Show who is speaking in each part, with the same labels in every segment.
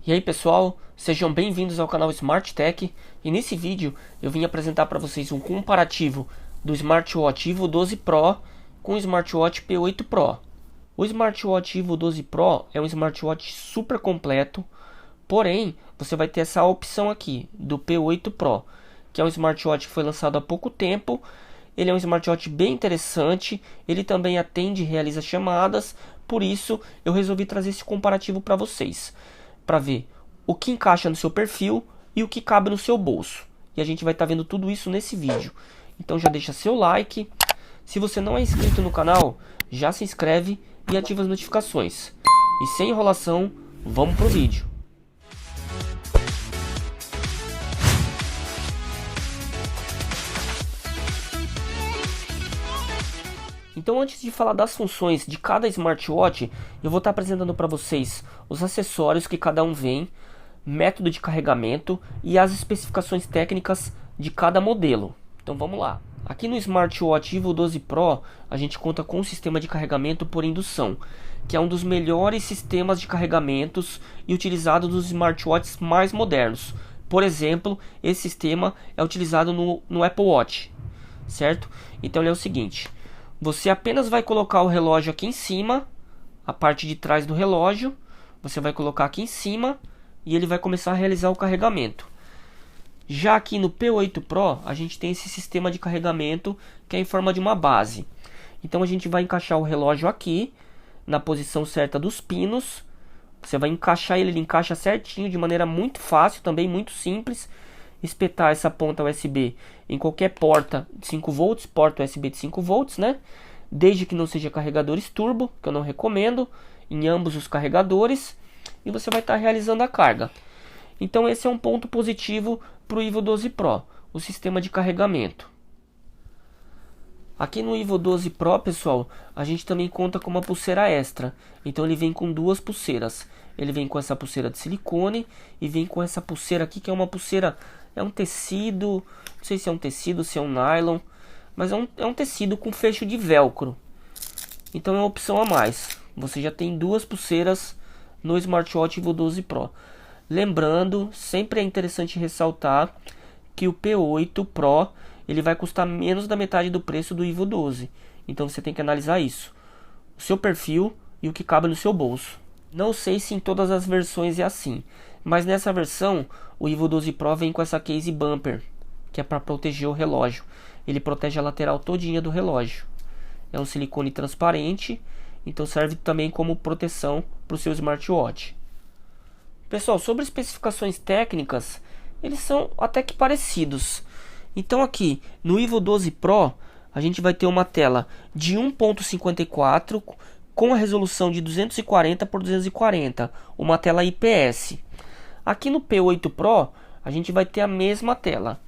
Speaker 1: E aí pessoal, sejam bem-vindos ao canal Smart Tech, e nesse vídeo eu vim apresentar para vocês um comparativo do smartwatch Evo 12 Pro com o smartwatch P8 Pro. O smartwatch Evo 12 Pro é um smartwatch super completo, porém você vai ter essa opção aqui do P8 Pro, que é um smartwatch que foi lançado há pouco tempo. Ele é um smartwatch bem interessante, ele também atende e realiza chamadas, por isso eu resolvi trazer esse comparativo para vocês, para ver o que encaixa no seu perfil e o que cabe no seu bolso. E a gente vai estar vendo tudo isso nesse vídeo. Então já deixa seu like. Se você não é inscrito no canal, já se inscreve e ativa as notificações. E sem enrolação, vamos pro vídeo. Então, antes de falar das funções de cada smartwatch, eu vou estar apresentando para vocês os acessórios que cada um vem, método de carregamento e as especificações técnicas de cada modelo. Então vamos lá. Aqui no smartwatch Evo 12 Pro, a gente conta com um sistema de carregamento por indução, que é um dos melhores sistemas de carregamentos e utilizado nos smartwatches mais modernos. Por exemplo, esse sistema é utilizado no Apple Watch, certo? Então ele é o seguinte: você apenas vai colocar o relógio aqui em cima, a parte de trás do relógio, você vai colocar aqui em cima e ele vai começar a realizar o carregamento. Já aqui no P8 Pro, a gente tem esse sistema de carregamento que é em forma de uma base. Então a gente vai encaixar o relógio aqui, na posição certa dos pinos. Você vai encaixar ele encaixa certinho, de maneira muito fácil, também muito simples. Espetar essa ponta USB em qualquer porta de 5 volts, porta USB de 5 volts, né? Desde que não seja carregadores turbo, que eu não recomendo, em ambos os carregadores. E você vai estar realizando a carga. Então esse é um ponto positivo para o Evo 12 Pro, o sistema de carregamento. Aqui no Evo 12 Pro, pessoal, a gente também conta com uma pulseira extra. Então ele vem com duas pulseiras. Ele vem com essa pulseira de silicone e vem com essa pulseira aqui, que é uma pulseira, é um tecido, não sei se é um tecido, se é um nylon, mas é um tecido com fecho de velcro. Então é uma opção a mais. Você já tem duas pulseiras no smartwatch Evo 12 Pro. Lembrando, sempre é interessante ressaltar que o P8 Pro ele vai custar menos da metade do preço do Evo 12. Então você tem que analisar isso, o seu perfil e o que cabe no seu bolso. Não sei se em todas as versões é assim, mas nessa versão o Evo 12 Pro vem com essa case bumper, que é para proteger o relógio. Ele protege a lateral todinha do relógio. É um silicone transparente, então serve também como proteção para o seu smartwatch. Pessoal, sobre especificações técnicas, eles são até que parecidos. Então aqui no Evo 12 Pro, a gente vai ter uma tela de 1.54 com a resolução de 240 por 240, uma tela IPS. Aqui no P8 Pro, a gente vai ter a mesma tela,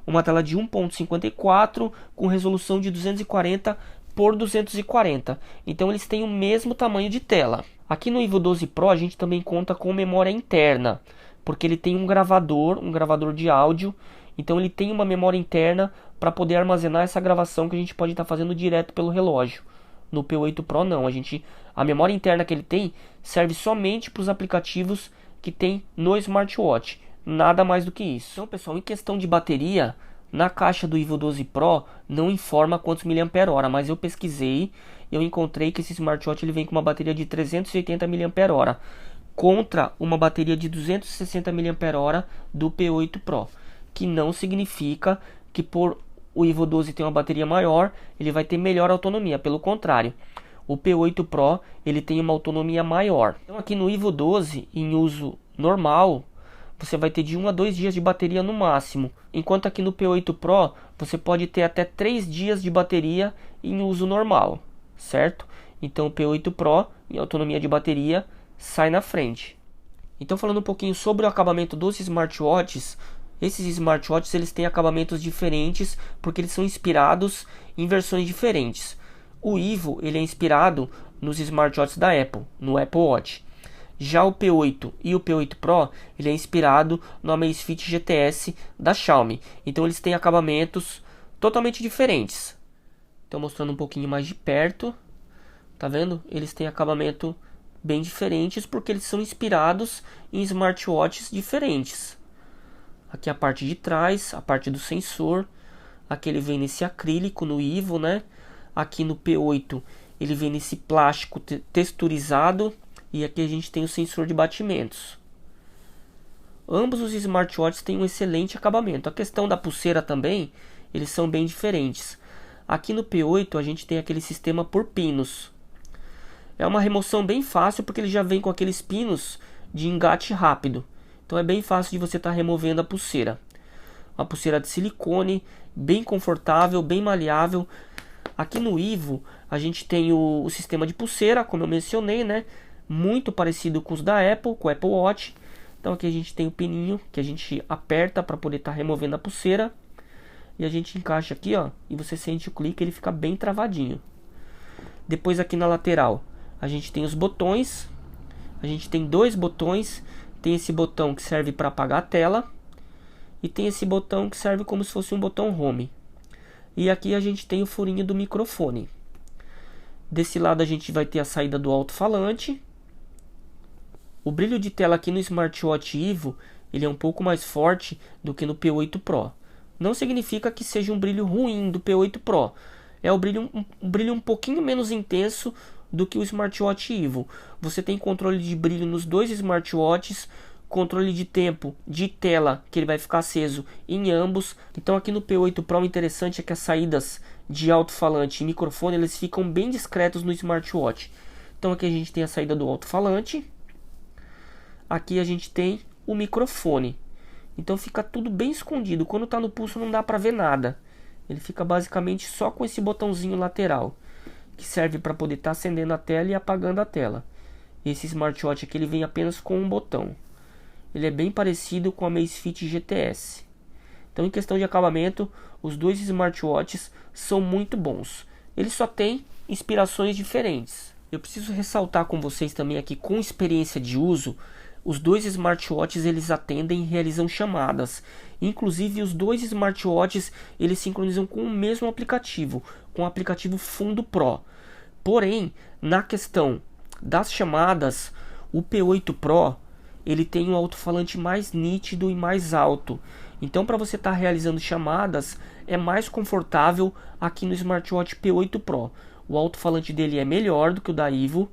Speaker 1: uma tela de 1.54 com resolução de 240 por 240. Então eles têm o mesmo tamanho de tela. Aqui no Evo 12 Pro a gente também conta com memória interna, porque ele tem um gravador de áudio. Então ele tem uma memória interna para poder armazenar essa gravação que a gente pode estar fazendo direto pelo relógio. No P8 Pro não, a memória interna que ele tem serve somente para os aplicativos que tem no smartwatch, nada mais do que isso. Então pessoal, em questão de bateria, na caixa do Evo 12 Pro não informa quantos mAh, mas eu pesquisei e eu encontrei que esse smartwatch ele vem com uma bateria de 380 mAh contra uma bateria de 260 mAh do P8 Pro, que não significa que por o Evo 12 ter uma bateria maior, ele vai ter melhor autonomia, pelo contrário. O P8 Pro ele tem uma autonomia maior. Então aqui no Evo 12, em uso normal, você vai ter de 1 a 2 dias de bateria no máximo, enquanto aqui no P8 Pro você pode ter até 3 dias de bateria em uso normal, certo? Então o P8 Pro, em autonomia de bateria, sai na frente. Então falando um pouquinho sobre o acabamento dos smartwatches, esses smartwatches eles têm acabamentos diferentes porque eles são inspirados em versões diferentes. O Evo ele é inspirado nos smartwatches da Apple, no Apple Watch. Já o P8 e o P8 Pro, ele é inspirado no Amazfit GTS da Xiaomi. Então eles têm acabamentos totalmente diferentes. Então mostrando um pouquinho mais de perto, tá vendo? Eles têm acabamento bem diferentes, porque eles são inspirados em smartwatches diferentes. Aqui a parte de trás, a parte do sensor. Aqui ele vem nesse acrílico no Ivo, né? Aqui no P8 ele vem nesse plástico texturizado. E aqui a gente tem o sensor de batimentos. Ambos os smartwatches têm um excelente acabamento. A questão da pulseira também, eles são bem diferentes. Aqui no P8 a gente tem aquele sistema por pinos. É uma remoção bem fácil, porque ele já vem com aqueles pinos de engate rápido. Então é bem fácil de você estar removendo a pulseira. Uma pulseira de silicone, bem confortável, bem maleável. Aqui no Ivo a gente tem o sistema de pulseira, como eu mencionei, né? Muito parecido com os da Apple, com o Apple Watch. Então aqui a gente tem o pininho que a gente aperta para poder estar removendo a pulseira. E a gente encaixa aqui, ó, e você sente o clique, ele fica bem travadinho. Depois aqui na lateral a gente tem os botões. A gente tem dois botões. Tem esse botão que serve para apagar a tela. E tem esse botão que serve como se fosse um botão home. E aqui a gente tem o furinho do microfone. Desse lado a gente vai ter a saída do alto-falante. O brilho de tela aqui no smartwatch Ivo, ele é um pouco mais forte do que no P8 Pro. Não significa que seja um brilho ruim do P8 Pro. É um brilho um pouquinho menos intenso do que o smartwatch Ivo. Você tem controle de brilho nos dois smartwatches, controle de tempo de tela, que ele vai ficar aceso em ambos. Então aqui no P8 Pro o interessante é que as saídas de alto-falante e microfone, eles ficam bem discretos no smartwatch. Então aqui a gente tem a saída do alto-falante. Aqui a gente tem o microfone. Então fica tudo bem escondido. Quando está no pulso não dá para ver nada. Ele fica basicamente só com esse botãozinho lateral, que serve para poder estar acendendo a tela e apagando a tela. Esse smartwatch aqui ele vem apenas com um botão. Ele é bem parecido com a Amazfit GTS. Então em questão de acabamento, os dois smartwatches são muito bons. Eles só têm inspirações diferentes. Eu preciso ressaltar com vocês também aqui, com experiência de uso, os dois smartwatches eles atendem e realizam chamadas. Inclusive os dois smartwatches eles sincronizam com o mesmo aplicativo, com o aplicativo Fundo Pro. Porém, na questão das chamadas, o P8 Pro ele tem um alto-falante mais nítido e mais alto. Então para você estar realizando chamadas é mais confortável aqui no smartwatch P8 Pro. O alto-falante dele é melhor do que o da Ivo.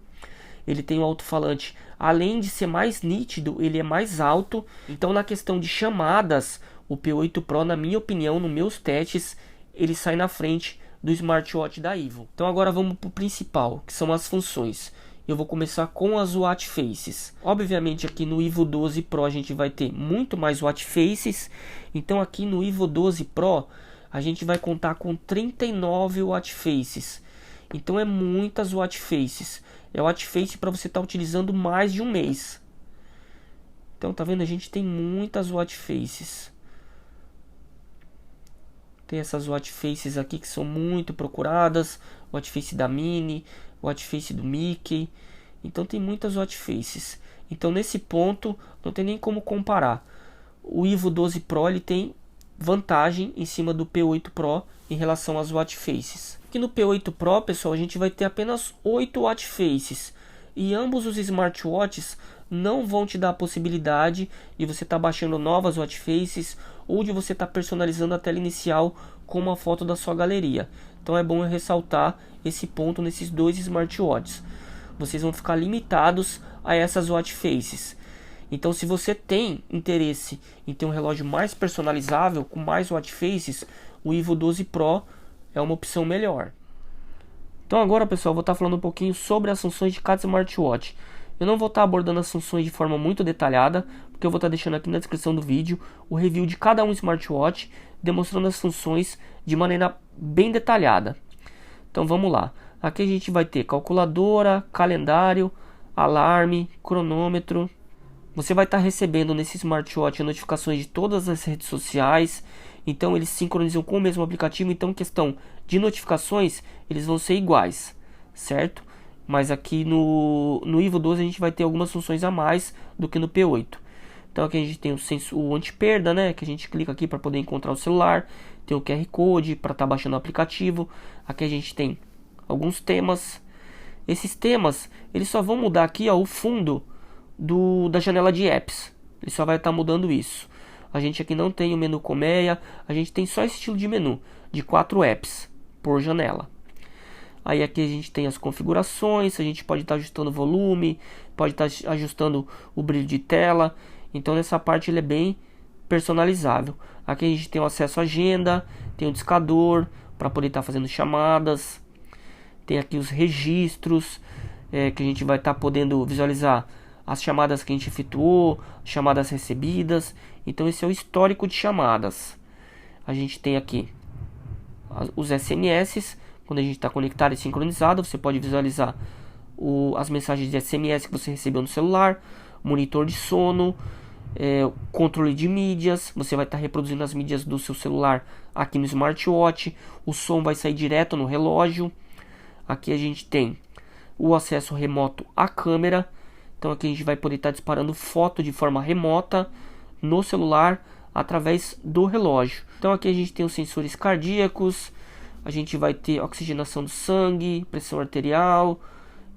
Speaker 1: Ele tem um alto-falante, além de ser mais nítido, ele é mais alto. Então na questão de chamadas, o P8 Pro, na minha opinião, nos meus testes, ele sai na frente do smartwatch da Ivo. Então agora vamos para o principal, que são as funções. Eu vou começar com as watch faces. Obviamente aqui no Ivo 12 Pro a gente vai ter muito mais watch faces. Então aqui no Ivo 12 Pro a gente vai contar com 39 watch faces. Então é muitas watch faces. É watch face para você estar utilizando mais de um mês. Então tá vendo? A gente tem muitas watch faces. Tem essas watch faces aqui que são muito procuradas. Watch face da Mini, watch face do Mickey. Então tem muitas watch faces. Então nesse ponto não tem nem como comparar. O Ivo 12 Pro ele tem vantagem em cima do P8 Pro em relação às watch faces. Aqui no P8 Pro, pessoal, a gente vai ter apenas 8 watch faces. E ambos os smartwatches não vão te dar a possibilidade de você estar baixando novas watch faces ou de você estar personalizando a tela inicial com uma foto da sua galeria. Então é bom eu ressaltar esse ponto nesses dois smartwatches. Vocês vão ficar limitados a essas watch faces. Então se você tem interesse em ter um relógio mais personalizável, com mais watch faces, o Ivo 12 Pro é uma opção melhor. Então agora, pessoal, eu vou estar falando um pouquinho sobre as funções de cada smartwatch. Eu não vou estar abordando as funções de forma muito detalhada, porque eu vou estar deixando aqui na descrição do vídeo o review de cada um smartwatch, demonstrando as funções de maneira bem detalhada. Então vamos lá. Aqui a gente vai ter calculadora, calendário, alarme, cronômetro. Você vai estar recebendo nesse smartwatch notificações de todas as redes sociais. Então eles sincronizam com o mesmo aplicativo. Então questão de notificações, eles vão ser iguais, certo? Mas aqui no Ivo 12 a gente vai ter algumas funções a mais do que no P8. Então aqui a gente tem o anti-perda, né? Que a gente clica aqui para poder encontrar o celular. Tem o QR Code para estar baixando o aplicativo. Aqui a gente tem alguns temas. Esses temas, eles só vão mudar aqui, ó, o fundo da janela de apps. Ele só vai estar mudando isso. A gente aqui não tem o menu colmeia, a gente tem só esse estilo de menu, de 4 apps por janela. Aí aqui a gente tem as configurações, a gente pode estar ajustando o volume, pode estar ajustando o brilho de tela. Então nessa parte ele é bem personalizável. Aqui a gente tem o acesso à agenda, tem o discador para poder estar fazendo chamadas. Tem aqui os registros, que a gente vai estar podendo visualizar as chamadas que a gente efetuou, chamadas recebidas. Então esse é o histórico de chamadas. A gente tem aqui os SMS, quando a gente está conectado e sincronizado, você pode visualizar as mensagens de SMS que você recebeu no celular, monitor de sono, controle de mídias, você vai estar reproduzindo as mídias do seu celular aqui no smartwatch, o som vai sair direto no relógio. Aqui a gente tem o acesso remoto à câmera, então aqui a gente vai poder estar disparando foto de forma remota no celular através do relógio. Então aqui a gente tem os sensores cardíacos, a gente vai ter oxigenação do sangue, pressão arterial,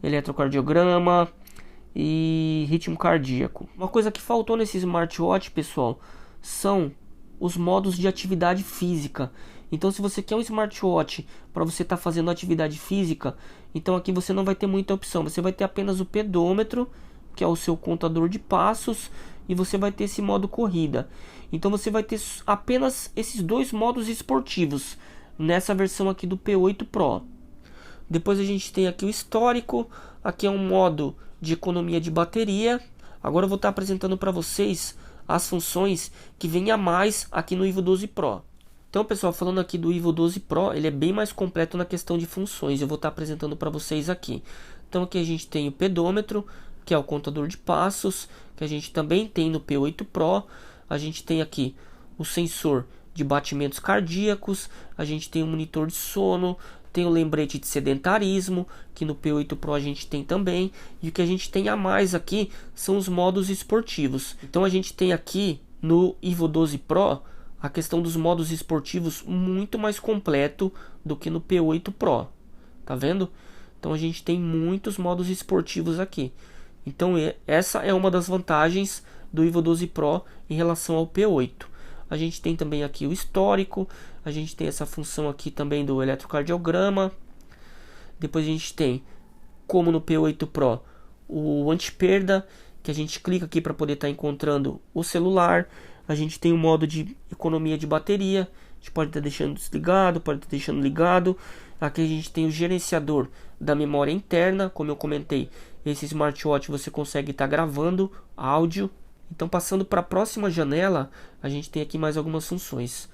Speaker 1: eletrocardiograma e ritmo cardíaco. Uma coisa que faltou nesse smartwatch, pessoal, são os modos de atividade física. Então se você quer um smartwatch para você estar fazendo atividade física, então aqui você não vai ter muita opção. Você vai ter apenas o pedômetro, que é o seu contador de passos, e você vai ter esse modo corrida. Então você vai ter apenas esses dois modos esportivos nessa versão aqui do P8 Pro. Depois a gente tem aqui o histórico. Aqui é um modo de economia de bateria. Agora eu vou estar apresentando para vocês as funções que vem a mais aqui no Evo 12 Pro. Então, pessoal, falando aqui do Evo 12 Pro, ele é bem mais completo na questão de funções. Eu vou estar apresentando para vocês aqui. Então aqui a gente tem o pedômetro, que é o contador de passos, que a gente também tem no P8 Pro. A gente tem aqui o sensor de batimentos cardíacos, a gente tem o monitor de sono, tem o lembrete de sedentarismo, que no P8 Pro a gente tem também. E o que a gente tem a mais aqui são os modos esportivos. Então a gente tem aqui no Evo 12 Pro a questão dos modos esportivos muito mais completo do que no P8 Pro. Tá vendo? Então a gente tem muitos modos esportivos aqui. Então essa é uma das vantagens do Evo 12 Pro em relação ao P8. A gente tem também aqui o histórico, a gente tem essa função aqui também do eletrocardiograma. Depois a gente tem, como no P8 Pro, o anti-perda, que a gente clica aqui para poder estar encontrando o celular. A gente tem o modo de economia de bateria, a gente pode estar deixando desligado, pode estar deixando ligado. Aqui a gente tem o gerenciador da memória interna, como eu comentei, esse smartwatch você consegue estar gravando áudio. Então, passando para a próxima janela, a gente tem aqui mais algumas funções.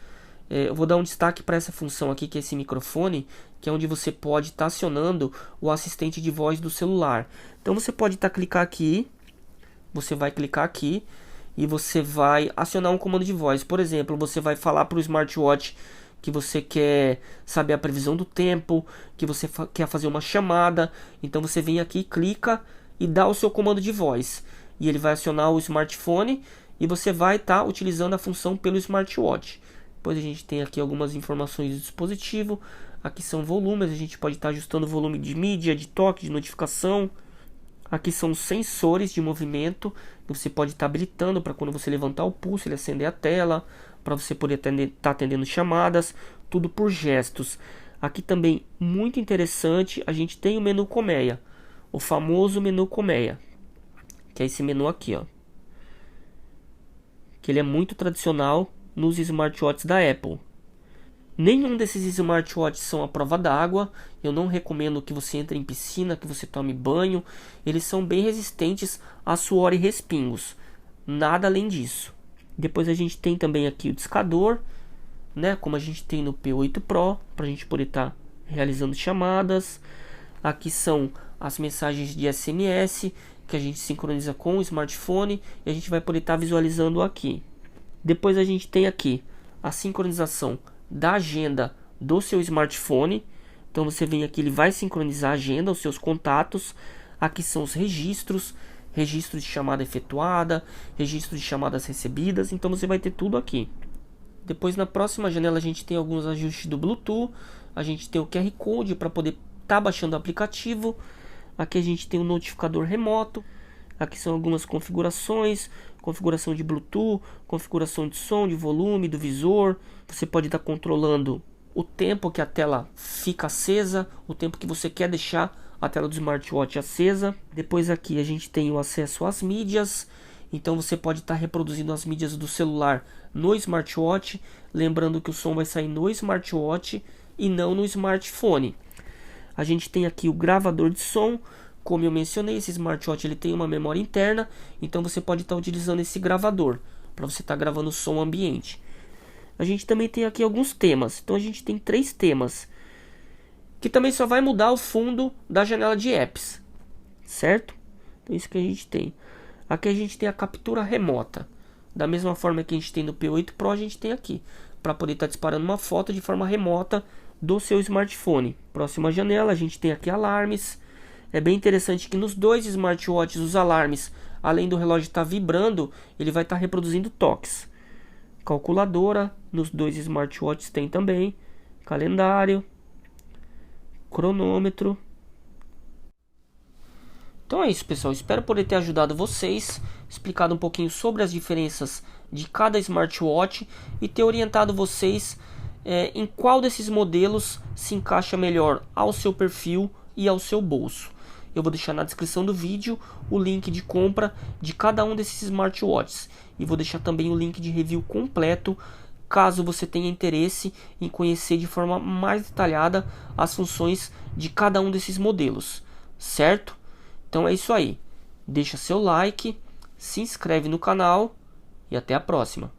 Speaker 1: Eu vou dar um destaque para essa função aqui, que é esse microfone, que é onde você pode estar acionando o assistente de voz do celular. Então você pode estar clicar aqui, você vai clicar aqui e você vai acionar um comando de voz. Por exemplo, você vai falar para o smartwatch que você quer saber a previsão do tempo, que você quer fazer uma chamada. Então você vem aqui, clica e dá o seu comando de voz. E ele vai acionar o smartphone e você vai estar utilizando a função pelo smartwatch. Depois a gente tem aqui algumas informações do dispositivo. Aqui são volumes, a gente pode estar ajustando o volume de mídia, de toque, de notificação. Aqui são os sensores de movimento, que você pode estar habilitando para quando você levantar o pulso ele acender a tela, para você poder estar atendendo chamadas, tudo por gestos. Aqui também, muito interessante, a gente tem o menu colmeia, o famoso menu colmeia, que é esse menu aqui, ó, que ele é muito tradicional nos smartwatches da Apple. Nenhum desses smartwatches são à prova d'água. Eu não recomendo que você entre em piscina, que você tome banho. Eles são bem resistentes a suor e respingos. Nada além disso. Depois a gente tem também aqui o discador, né? Como a gente tem no P8 Pro, para a gente poder estar realizando chamadas. Aqui são as mensagens de SMS que a gente sincroniza com o smartphone e a gente vai poder estar visualizando aqui. Depois a gente tem aqui a sincronização da agenda do seu smartphone. Então você vem aqui, ele vai sincronizar a agenda, os seus contatos. Aqui são os registros, registro de chamada efetuada, registro de chamadas recebidas. Então você vai ter tudo aqui. Depois na próxima janela a gente tem alguns ajustes do Bluetooth. A gente tem o QR Code para poder estar baixando o aplicativo. Aqui a gente tem um notificador remoto. Aqui são algumas configurações, configuração de Bluetooth, configuração de som, de volume, do visor. Você pode estar controlando o tempo que a tela fica acesa, o tempo que você quer deixar a tela do smartwatch acesa. Depois aqui a gente tem o acesso às mídias. Então você pode estar reproduzindo as mídias do celular no smartwatch. Lembrando que o som vai sair no smartwatch e não no smartphone. A gente tem aqui o gravador de som. Como eu mencionei, esse smartwatch ele tem uma memória interna, então você pode estar utilizando esse gravador para você estar gravando som ambiente. A gente também tem aqui alguns temas. Então a gente tem 3 temas, que também só vai mudar o fundo da janela de apps, certo? Então isso que a gente tem. Aqui a gente tem a captura remota. Da mesma forma que a gente tem no P8 Pro, a gente tem aqui, para poder estar disparando uma foto de forma remota do seu smartphone. Próxima janela, a gente tem aqui alarmes. É bem interessante que nos dois smartwatches os alarmes, além do relógio estar vibrando, ele vai estar reproduzindo toques. Calculadora, nos dois smartwatches tem também. Calendário, cronômetro. Então é isso, pessoal. Espero poder ter ajudado vocês, explicado um pouquinho sobre as diferenças de cada smartwatch e ter orientado vocês em qual desses modelos se encaixa melhor ao seu perfil e ao seu bolso. Eu vou deixar na descrição do vídeo o link de compra de cada um desses smartwatches. E vou deixar também o link de review completo, caso você tenha interesse em conhecer de forma mais detalhada as funções de cada um desses modelos. Certo? Então é isso aí. Deixa seu like, se inscreve no canal e até a próxima.